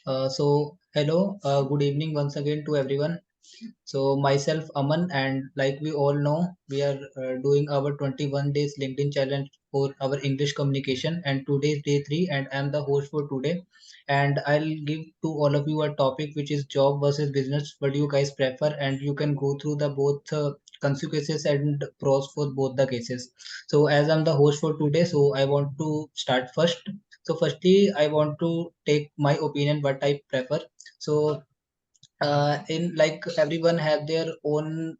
Hello, good evening once again to everyone. So, myself, Aman, and like we all know, we are doing our 21 days LinkedIn challenge for our English communication, and today is day 3, and I'm the host for today. And I'll give to all of you a topic which is job versus business, what you guys prefer, and you can go through the both consequences and pros for both the cases. So, as I'm the host for today, so I want to start first. So, firstly, I want to take my opinion what I prefer. So, in like everyone have their own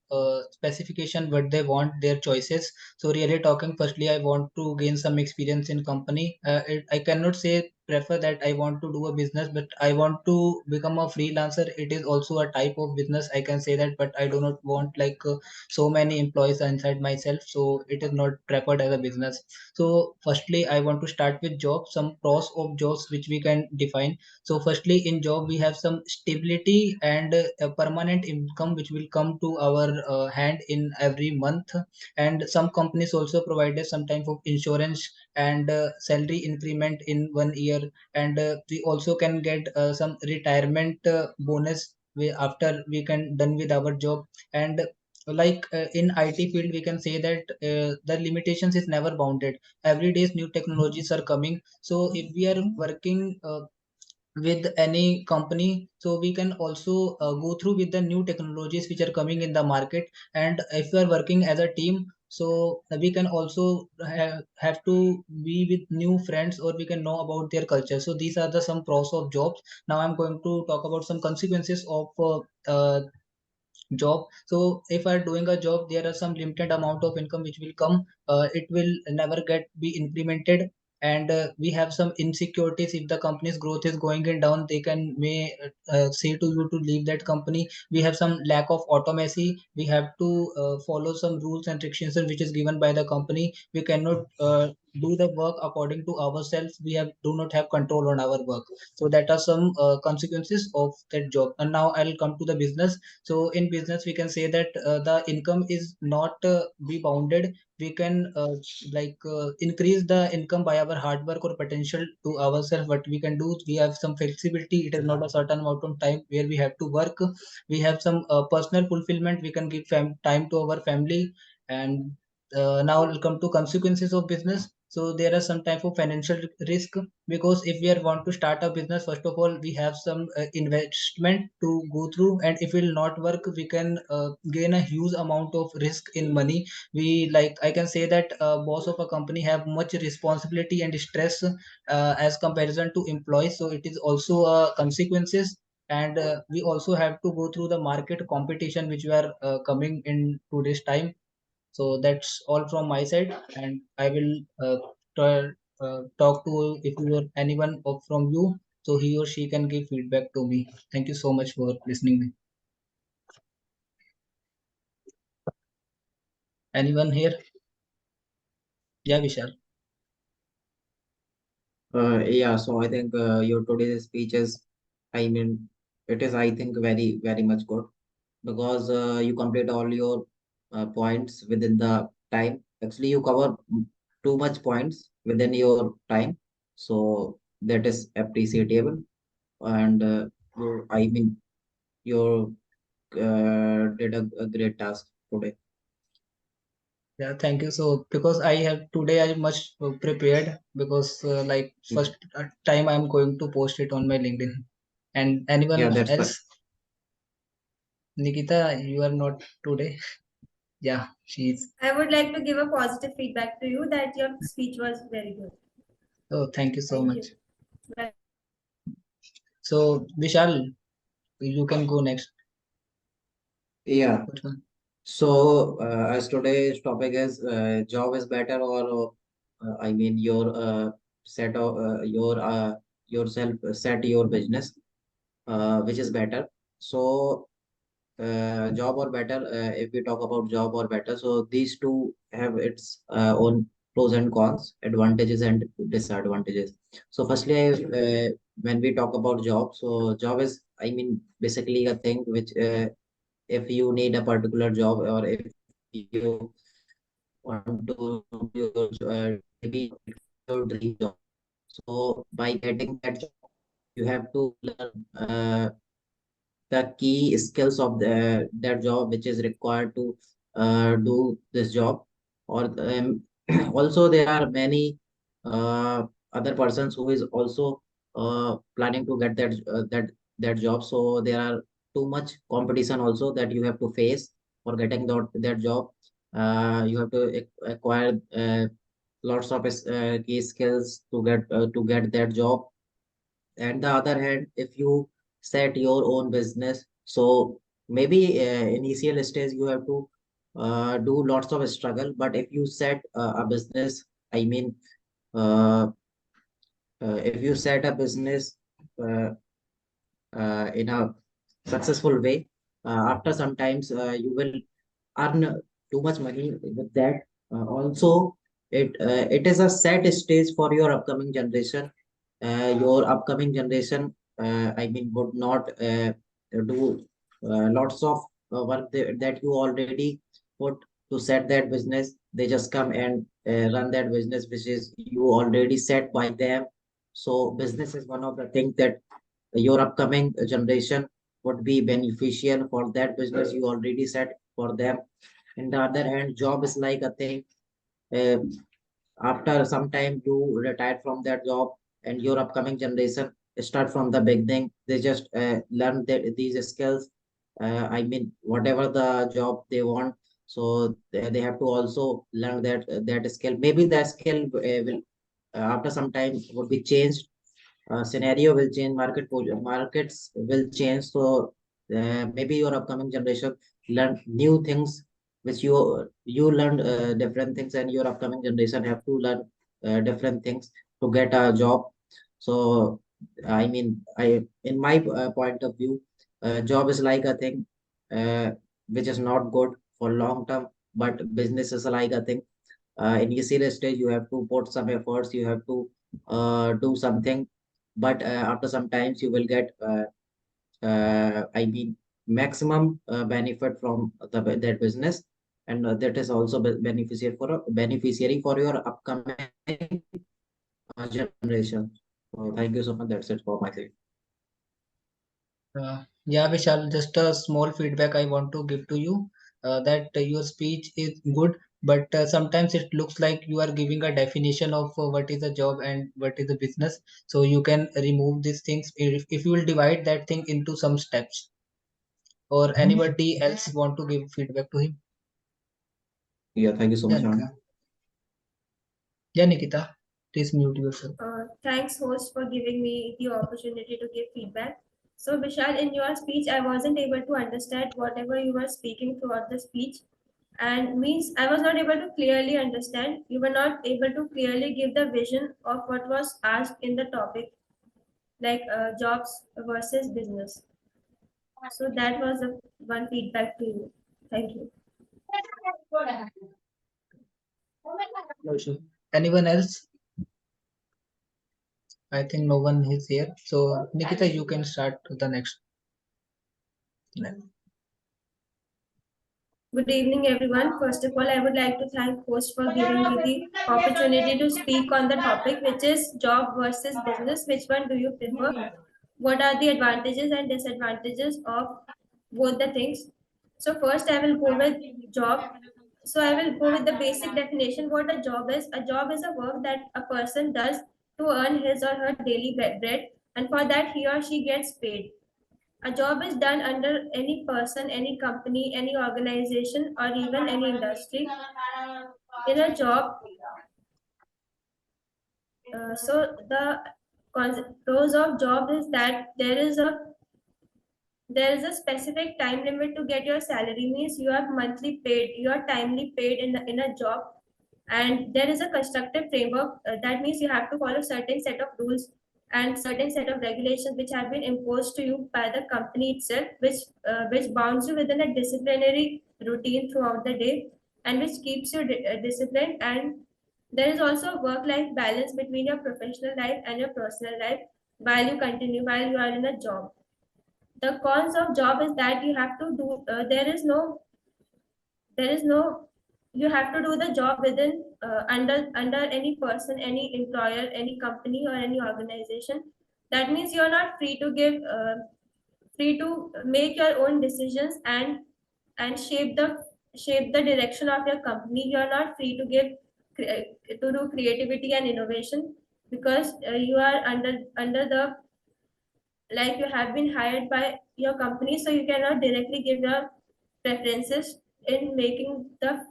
specification what they want their choices. So really talking, firstly I want to gain some experience in company. I cannot say prefer that I want to do a business, but I want to become a freelancer. It is also a type of business, I can say that, but I do not want like so many employees inside myself, so it is not preferred as a business. So firstly I want to start with job, some pros of jobs which we can define. So firstly, in job we have some stability and a permanent income which will come to our hand in every month. And some companies also provide us some type of insurance and salary increment in 1 year. And we also can get some retirement bonus after we can done with our job. And like in IT field, we can say that the limitations is never bounded. Every day new technologies are coming. So if we are working with any company, so we can also go through with the new technologies which are coming in the market. And if we are working as a team, so we can also have to be with new friends, or we can know about their culture. So these are the some pros of jobs. Now I'm going to talk about some consequences of job. So if I'm doing a job, there are some limited amount of income which will come. It will never get be implemented. And we have some insecurities. If the company's growth is going in down, they can may say to you to leave that company. We have some lack of automacy. We have to follow some rules and restrictions which is given by the company. We cannot do the work according to ourselves. We have do not have control on our work. So that are some consequences of that job. And now I'll come to the business. So in business, we can say that the income is not be bounded. We can increase the income by our hard work or potential to ourselves. What we can do, we have some flexibility. It is not a certain amount of time where we have to work. We have some personal fulfillment. We can give time to our family. And now we'll come to consequences of business. So there are some type of financial risk, because if we are want to start a business, first of all we have some investment to go through, and if it will not work, we can gain a huge amount of risk in money. We like I can say that boss of a company have much responsibility and stress as comparison to employees. So it is also consequences. And we also have to go through the market competition which we are coming in today's time. So that's all from my side, and I will talk to if you are anyone from you, so he or she can give feedback to me. Thank you so much for listening me. Anyone here? Yeah, Vishal. Yeah, so I think your today's speech is, I mean, it is, I think, very, very much good because you complete all your points within the time. Actually, you cover too much points within your time, so that is appreciable. And I mean, you did a great task today. Yeah, thank you. So because I have today, I much prepared, because like first time I'm going to post it on my LinkedIn. And Yeah, anyone that's fine. else? Nikita, you are not today. Yeah, she's. I would like to give a positive feedback to you that your speech was very good. Oh, thank you so Thank you. much. So Vishal, you can go next. Yeah. Which one? So, as today's topic is job is better, or I mean your set of yourself set your business, which is better. So, job or better. If we talk about job or better, so these two have its own pros and cons, advantages and disadvantages. So, firstly, when we talk about job, so job is, I mean, basically a thing which if you need a particular job or if you want to do your maybe your dream job. So by getting that job, you have to learn the key skills of that job which is required to do this job. Or also there are many other persons who is also planning to get that job. So there are too much competition also that you have to face for getting that job. You have to acquire lots of key skills to get that job. And the other hand, if you set your own business, so maybe initial stage you have to do lots of struggle. But if you set a business, I mean, uh, if you set a business uh, in a successful way, after sometimes you will earn too much money with that. Also, it is a set stage for your upcoming generation. Your upcoming generation, I mean, would not do lots of work that you already put to set that business. They just come and run that business, which is you already set by them. So business is one of the things that your upcoming generation would be beneficial for that business you already set for them. On the other hand, job is like a thing. Uh, After some time, you retire from that job, and your upcoming generation start from the beginning. They just learn these skills. I mean, whatever the job they want, so they have to also learn that skill. Maybe that skill will after some time would be changed. Scenario will change, markets will change. So maybe your upcoming generation learn new things, which you learned different things, and your upcoming generation have to learn different things to get a job. So I mean, I in my point of view, job is like a thing uh, which is not good for long term, but business is like a thing. Initial stage you have to put some efforts, you have to do something, but after some times you will get I mean maximum benefit from that business. And that is also beneficiary for your upcoming generation. So thank you so much, that's it for my side. Yeah, Vishal, just a small feedback I want to give to you that your speech is good, but sometimes it looks like you are giving a definition of what is a job and what is a business. So you can remove these things if you will divide that thing into some steps. Or anybody else want to give feedback to him? Yeah, thank you so Yeah, much, Anand. yeah, Nikita, please mute yourself. Thanks, host, for giving me the opportunity to give feedback. So, Vishal, in your speech, I wasn't able to understand whatever you were speaking throughout the speech, and means I was not able to clearly understand. You were not able to clearly give the vision of what was asked in the topic, like jobs versus business. So that was the one feedback to you. Thank you. No issue. Anyone else? I think no one is here. So Nikita, you can start the next. Good evening, everyone. First of all, I would like to thank host for giving me the opportunity to speak on the topic, which is job versus business. Which one do you prefer? What are the advantages and disadvantages of both the things? So first, I will go with job. So I will go with the basic definition. What a job is. A job is a work that a person does to earn his or her daily bread, and for that he or she gets paid. A job is done under any person, any company, any organization, or even any industry. In a job, so the pros of job is that there is a specific time limit to get your salary. Means you are monthly paid, you are timely paid in a job, and there is a constructive framework. That means you have to follow certain set of rules and certain set of regulations which have been imposed to you by the company itself, which bounds you within a disciplinary routine throughout the day, and which keeps you disciplined. And there is also a work life balance between your professional life and your personal life while you are in a job. The cons of job is that you have to do there is no you have to do the job within under any person, any employer, any company, or any organization. That means you're not free to give free to make your own decisions and shape the direction of your company. You're not free to give to do creativity and innovation because you are under the, like, you have been hired by your company, so you cannot directly give your preferences in making the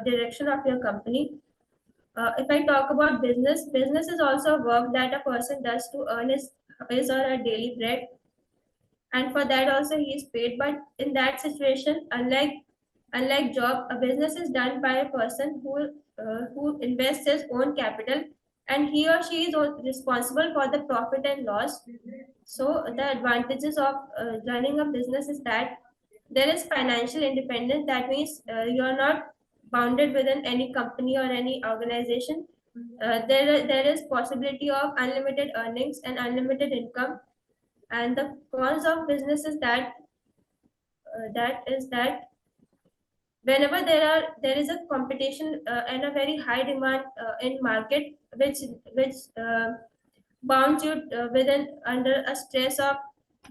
direction of your company. If I talk about business, business is also a work that a person does to earn his or her daily bread, and for that also he is paid. But in that situation, unlike job, a business is done by a person who invests his own capital, and he or she is responsible for the profit and loss. So the advantages of running a business is that there is financial independence. That means you are not bounded within any company or any organization. There is possibility of unlimited earnings and unlimited income. And the cons of business is that whenever there is a competition and a very high demand in market, which bounds you within under a stress of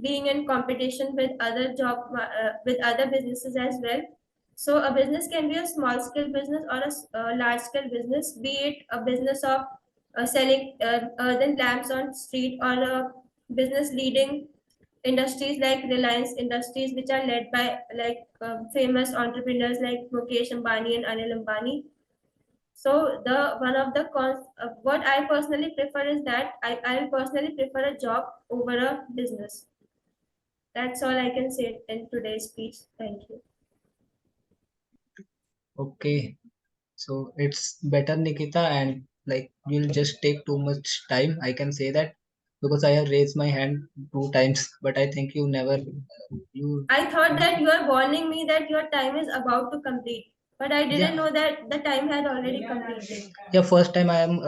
being in competition with with other businesses as well. So a business can be a small scale business or a large scale business, be it a business of selling earthen lamps on street, or a business leading industries like Reliance Industries, which are led by famous entrepreneurs like Mukesh Ambani and Anil Ambani. So the one of the cons, what I personally prefer is that I personally prefer a job over a business. That's all I can say in today's speech. Thank you. Okay, so it's better, Nikita, and like you'll just take too much time. I can say that because I have raised my hand 2 times, but I think you never you I thought that you are warning me that your time is about to complete, but I didn't yeah know that the time had already completed. yeah. First time I am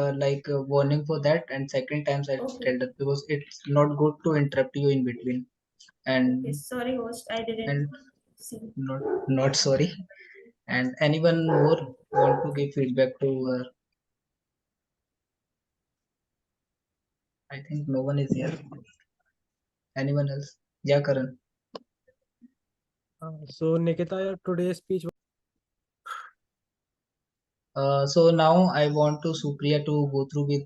warning for that, and second times I Okay. tell that because it's not good to interrupt you in between. Okay. And Sorry, host. I didn't and see. not sorry. And anyone more want to give feedback to I think no one is here. Anyone else? Yeah, Karan. So Nikita, your today's speech. So now I want to Supriya to go through with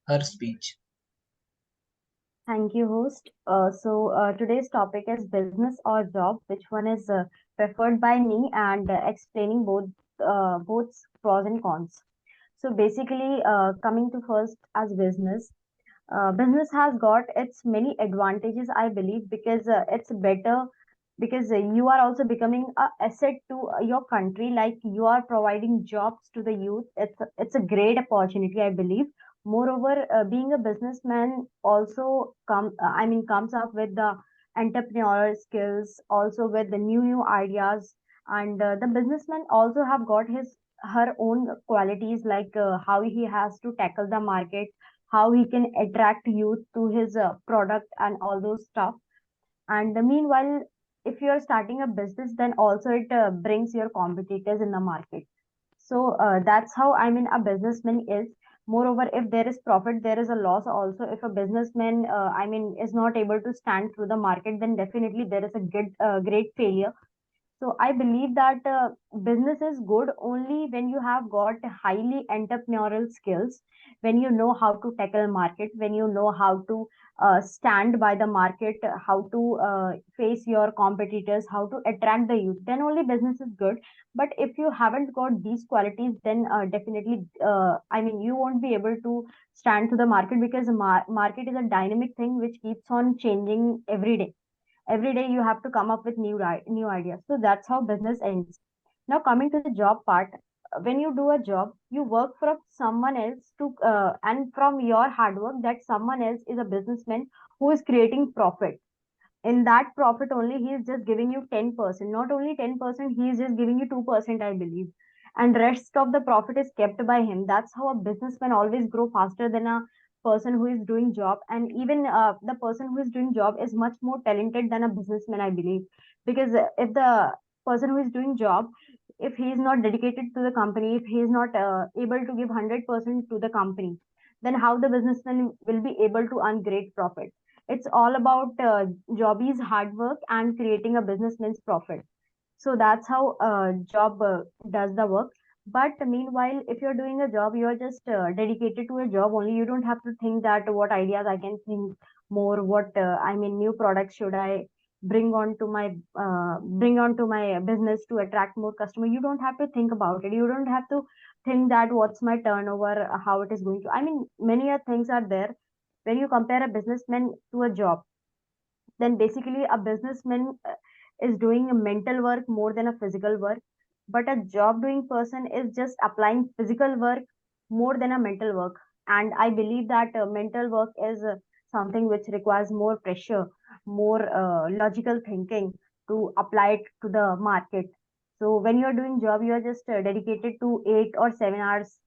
her speech. Thank you, host. Today's topic is business or job, which one is preferred by me, and explaining both pros and cons. So basically, coming to first as business, business has got its many advantages, I believe, because it's better because you are also becoming a asset to your country, like you are providing jobs to the youth. It's a great opportunity, I believe. Moreover, being a businessman also comes up with the entrepreneurial skills, also with the new ideas. And the businessman also have got his her own qualities, like how he has to tackle the market, how he can attract youth to his product and all those stuff. And meanwhile, if you are starting a business, then also it brings your competitors in the market. So that's how, I mean, a businessman is. Moreover, if there is profit, there is a loss also. If a businessman, is not able to stand through the market, then definitely there is a great failure. So I believe that business is good only when you have got highly entrepreneurial skills, when you know how to tackle market, when you know how to stand by the market, how to face your competitors, how to attract the youth. Then only business is good. But if you haven't got these qualities, then definitely, you won't be able to stand to the market, because the market is a dynamic thing which keeps on changing every day. Every day you have to come up with new ideas. So that's how business ends. Now coming to the job part, when you do a job, you work for someone else to and from your hard work, that someone else is a businessman who is creating profit. In that profit only, he is just giving you 10%. Not only 10%, he is just giving you 2%, I believe. And rest of the profit is kept by him. That's how a businessman always grow faster than a person who is doing job. And even the person who is doing job is much more talented than a businessman, I believe. Because if the person who is doing job, if he is not dedicated to the company, if he is not able to give 100% to the company, then how the businessman will be able to earn great profit? It's all about job is hard work and creating a businessman's profit. So that's how job does the work. But meanwhile, if you're doing a job, you're just dedicated to a job only. You don't have to think that what ideas I can think more, what new products should I bring on to my business to attract more customer. You don't have to think about it. You don't have to think that what's my turnover, how it is going to. Many things are there. When you compare a businessman to a job, then basically a businessman is doing a mental work more than a physical work, but a job doing person is just applying physical work more than a mental work. And I believe that mental work is something which requires more pressure, more logical thinking to apply it to the market. So when you are doing job, you are just dedicated to 8 or 7 hours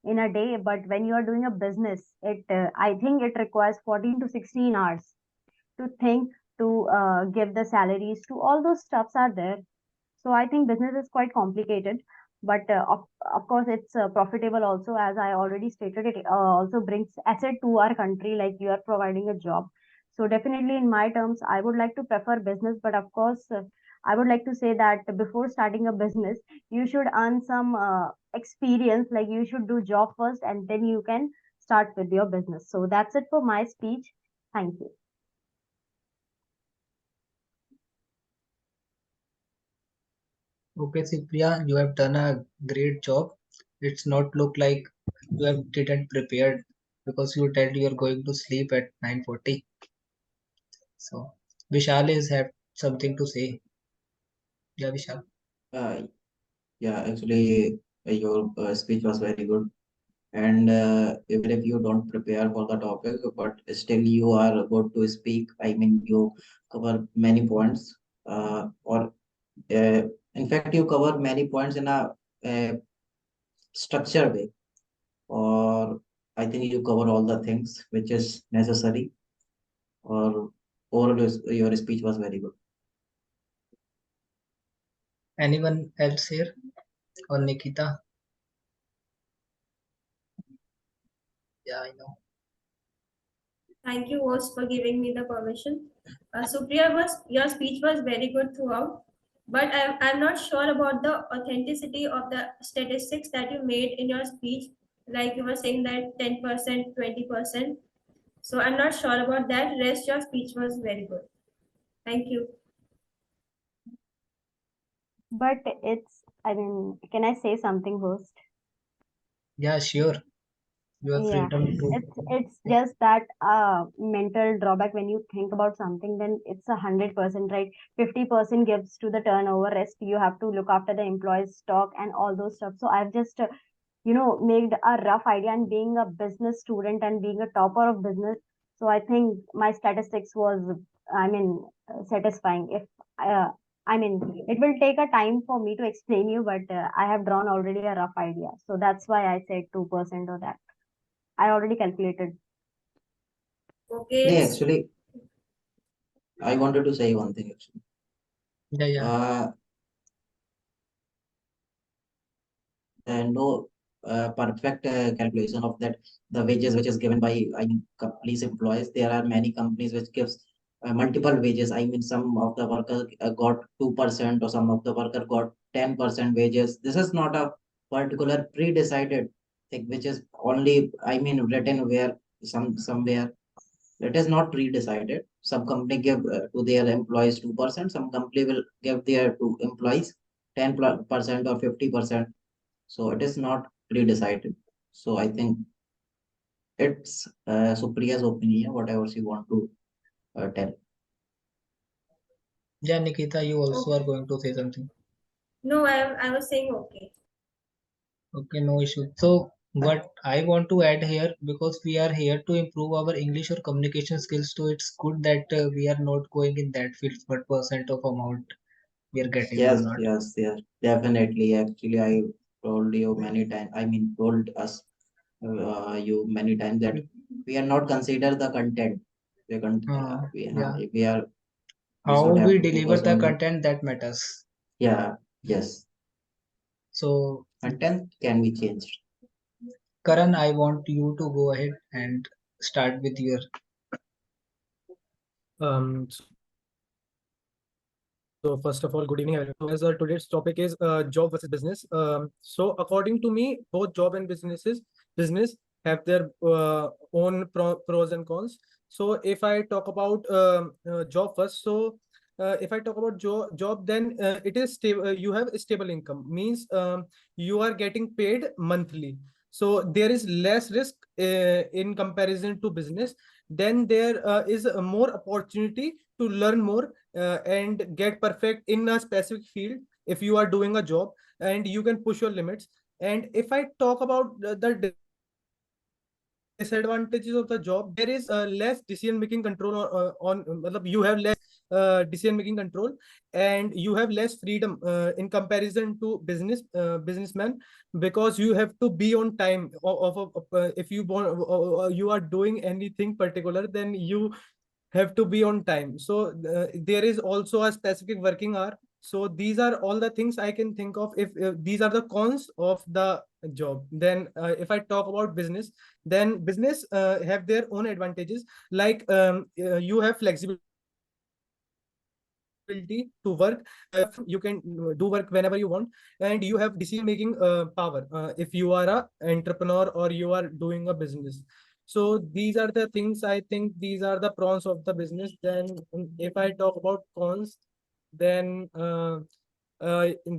in a day, but when you are doing a business, it I think it requires 14 to 16 hours to think, to give the salaries, to all those stuffs are there. So I think business is quite complicated, but of course it's profitable also. As I already stated, it also brings asset to our country, like you are providing a job. So definitely in my terms, I would like to prefer business, but of course, I would like to say that before starting a business, you should earn some experience, like you should do job first and then you can start with your business. So that's it for my speech. Thank you. Okay, Cyprian, you have done a great job. It's not look like you have didn't prepared because you told you are going to sleep at 9:40. So Vishal is have something to say. Yeah, Vishal. Uh, yeah, actually, your speech was very good. And even if you don't prepare for the topic, but still you are good to speak. I mean, you cover many points, or uh, in fact, you cover many points in a structured way. Or I think you cover all the things which is necessary. Or overall, your speech was very good. Anyone else here? Or Nikita? Yeah, I know. Thank you, host, for giving me the permission. Supriya, your speech was very good throughout, but I'm not sure about the authenticity of the statistics that you made in your speech. Like you were saying that 10%, 20%. So I'm not sure about that. Rest, your speech was very good. Thank you. But can I say something first? Yeah, sure. You have Yeah, freedom to. it's just that mental drawback. When you think about something, then it's 100%, right? 50% gives to the turnover. Rest you have to look after the employees, stock, and all those stuff. So I've just made a rough idea. And being a business student and being a topper of business, so I think my statistics was, satisfying. If uh, it will take a time for me to explain you, but I have drawn already a rough idea. So that's why I said 2% or that. I already calculated. Okay, Yeah, it's actually, I wanted to say one thing actually. Yeah, yeah. Uh, no perfect calculation of that the wages which is given by police employees. There are many companies which gives multiple wages. I mean, some of the workers got 2%, or some of the worker got 10% wages. This is not a particular pre-decided thing which is only, I mean, written where somewhere. It is not pre-decided. Some company give to their employees 2%, some company will give their to employees 10% or 50%. So it is not pre-decided. So I think it's Supriya's opinion, whatever she want to tell. Yeah, Nikita, you also are okay. going to say something. No, I was saying okay. Okay, no issue. So, what I want to add here, because we are here to improve our English or communication skills, so it's good that we are not going in that field, what percent of amount we are getting or Yes, not. yes, yes, definitely. Actually, I told you many times. I mean, told us you many times that we are not consider the content. Yeah. We How should have we to deliver focus the on the, content that matters. yeah, yes. So, Content can be changed. Karan, I want you to go ahead and start with your. So first of all, good evening, everyone. So as today's topic is job versus business. So according to me, both job and business have their pros and cons. So if I talk about job first, so if I talk about job, then it is stable. You have a stable income, means you are getting paid monthly. So there is less risk in comparison to business. Then there is a more opportunity to learn more and get perfect in a specific field if you are doing a job, and you can push your limits. And if I talk about the disadvantages of the job, there is less decision making control you have less decision making control, and you have less freedom in comparison to businessman, because you have to be on time if you want you are doing anything particular, then you have to be on time. So there is also a specific working hour. So these are all the things I can think of. If these are the cons of the job, then if I talk about business, then business have their own advantages. Like you have flexibility to work. You can do work whenever you want, and you have decision making power if you are a entrepreneur or you are doing a business. So these are the things, I think these are the pros of the business. Then if I talk about cons, then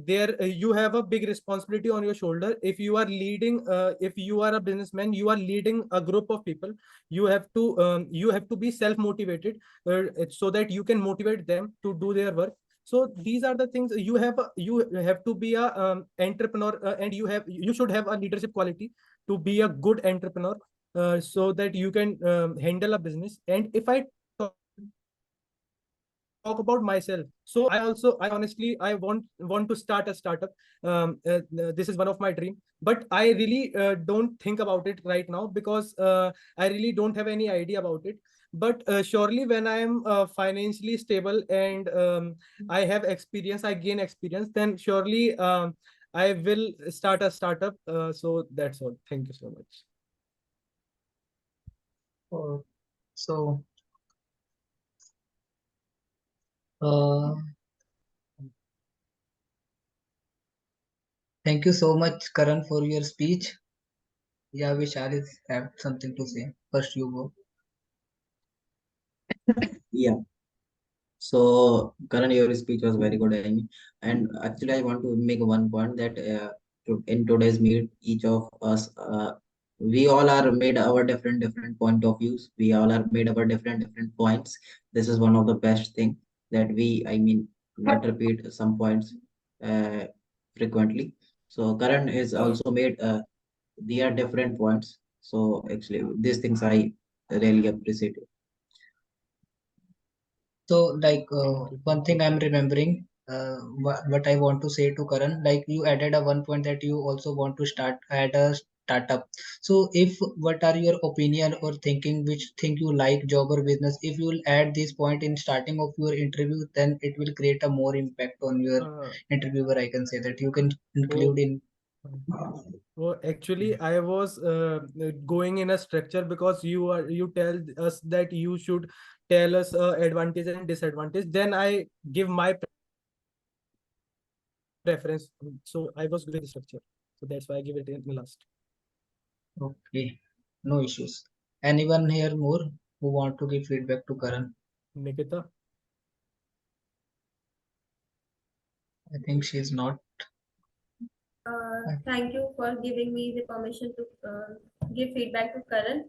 there you have a big responsibility on your shoulder. If you are leading if you are a businessman, you are leading a group of people. You have to be self motivated so that you can motivate them to do their work. So these are the things. You have to be a entrepreneur, and you should have a leadership quality to be a good entrepreneur, so that you can handle a business. And if I talk about myself, so I honestly I want to start a startup. This is one of my dream, but I really don't think about it right now, because I really don't have any idea about it. But surely when I am financially stable, and I have experience, I gain experience, then surely I will start a startup. So that's all. Thank you so much. Uh, so, uh, thank you so much, Karan, for your speech. Yeah, Vishal is have something to say. First, you go. Yeah. So, Karan, your speech was very good, Amy. And actually, I want to make one point that in today's meet, each of us, we all are made our different point of views. We all are made our different points. This is one of the best thing that we, I mean, not repeat some points uh, frequently. So, Karan is also made their different points. So, actually, these things I really appreciate. So, like Thank you. one thing I'm remembering, what I want to say to Karan, like you added a one point that you also want to start at a startup. So, if what are your opinion or thinking, which think you like job or business? If you will add this point in starting of your interview, then it will create a more impact on your uh, interviewer. I can say that you can oh, include in. well, actually, I was going in a structure, because you tell us that you should tell us advantage and disadvantage. Then I give my preference. So I was going with the structure. So that's why I give it in last. Okay, no issues. Anyone here more who want to give feedback to Karan? Nikita. I think she's not. Thank you for giving me the permission to give feedback to Karan.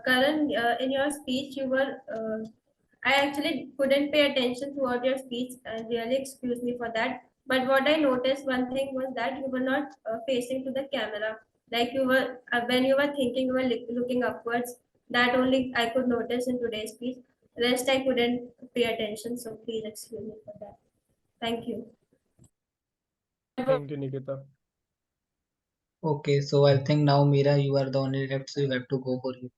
Karan, in your speech, I actually couldn't pay attention throughout your speech, and really excuse me for that. But what I noticed, one thing was that you were not facing to the camera. Like you were, when you were thinking, you were looking upwards. That only I could notice in today's speech. Rest I couldn't pay attention, so please excuse me for that. Thank you. Thank you, Nikita. Okay, so I think now Mira, you are the only left, so you have to go for you.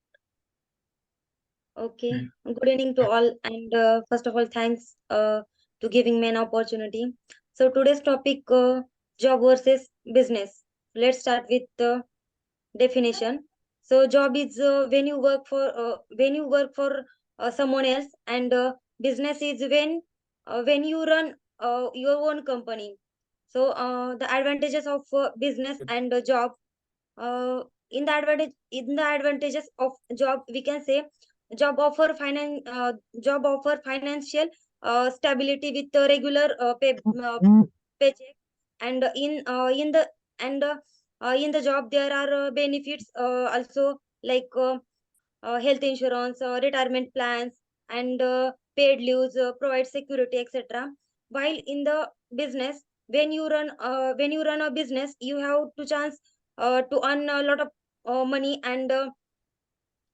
Okay, Hmm. good evening to all, and first of all, thanks to giving me an opportunity. So today's topic, job versus business. Let's start with definition. So job is when you work for someone else, and business is when you run your own company. So the advantages of business and job. In the advantages of job, we can say job offer job offer financial stability with regular paycheck. And in the job there are benefits also, like health insurance, retirement plans, and paid leaves, provide security, etc. While in the business, when you run a business, you have to chance to earn a lot of money, and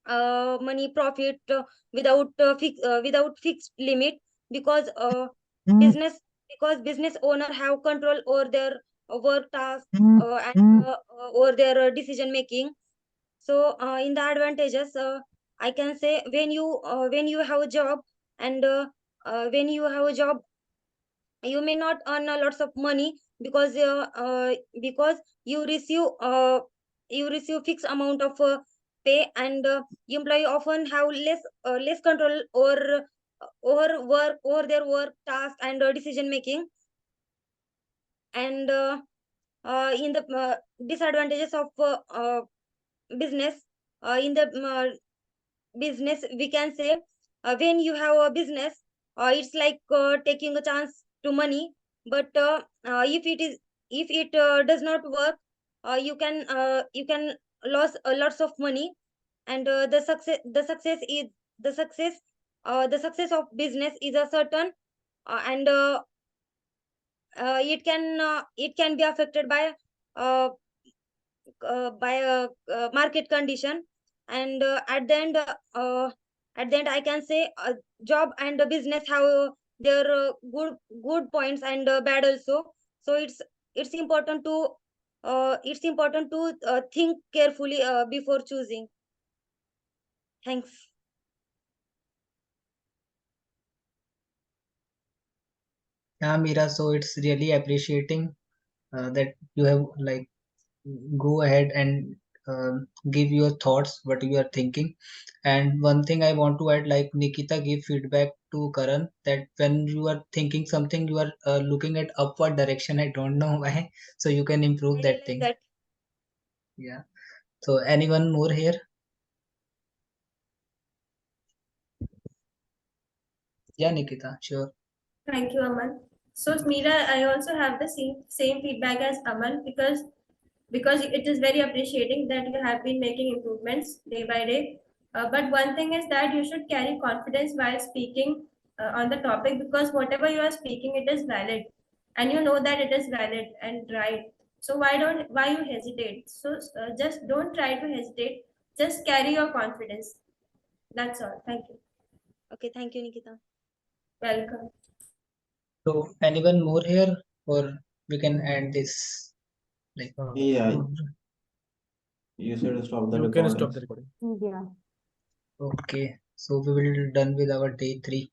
money profit without fixed limit, because business because business owner have control over their work task, and over their decision making. So in the advantages, I can say when you have a job, and when you have a job, you may not earn a lots of money, because you receive fixed amount of pay, and employee often have less control over work, over their work task, and decision making. And in the disadvantages of business, in the business, we can say when you have a business, it's like taking a chance to money. But if it does not work, you can lose lots of money. And the success the success of business is a certain, and it can be affected uh, by a market condition. And at the end, I can say job and business have their good points and bad also. So it's important to think carefully before choosing. Thanks. Yeah, Mira, so it's really appreciating that you have like go ahead and give your thoughts, what you are thinking. And one thing I want to add, like Nikita give feedback to Karan that when you are thinking something, you are looking at upward direction. I don't know why, so you can improve I that realize thing. that. Yeah. So anyone more here? Yeah, Nikita, sure. Thank you, Aman. So, Meera, I also have the same feedback as Aman, because it is very appreciating that you have been making improvements day by day. But one thing is that you should carry confidence while speaking on the topic, because whatever you are speaking, it is valid, and you know that it is valid and right. So why you hesitate? So just don't try to hesitate. Just carry your confidence. That's all. Thank you. Okay, thank you, Nikita. Welcome. So anyone more here, or we can end this like. Yeah, you should stop the You can stop recordings. the recording. Yeah. Okay, so we will done with our day 3.